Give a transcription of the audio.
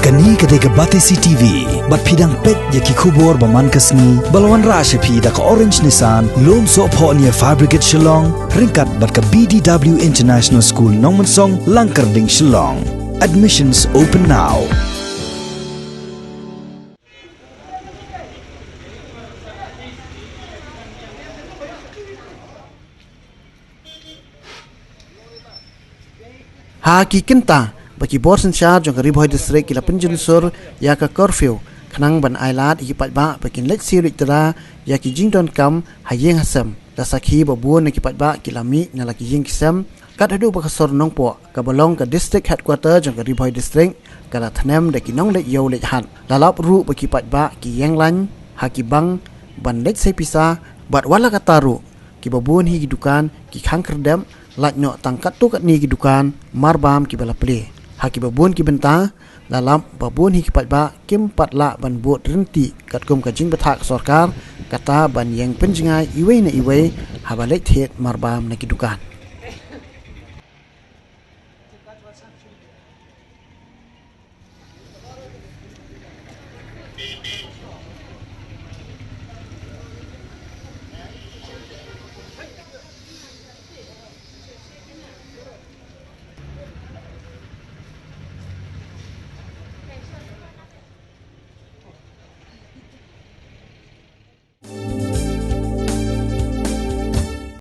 Kani kadega batesi TV, bat pidang pet yaki kubor baman kasni, balawan rasha pi da ka orange nisan, lom so po niya fabricate Shillong, ringkat bat ka BDW International School Nongmansong, Langkarding Shillong. Admissions open now. Haki kenta bagi bor sensyar jong Ribhoi distrik kila penjunsur ya ka curfew kenang ban ailat iki Paidbah bagi Leit sirik tera ya ki jingdon kam Ïeng hasam da sakhi babun ki Paidbah kila mi na laki Ïeng kisam kat adu bakasor nongpo ka balong ka district headquarter jong Ribhoi distrik kala thanem da ki nong Leit yo Leit hat lalap ru bagi Paidbah ki Ïeng lan haki bang ban Leit sai pisa bat wala kataru ki babun hi dukan ki khang kerdam lat no tangkat tu kat ni ki dukan Marbam ki bala ple haki babun ki benta dalam babun hi ki Paidbah kim patla ban buat Ryntih kat kum ka jing bathak sarkar kata ban Ïeng Pynïajngai iwe na iwe Haba Leit Thied Marbam na ki dukan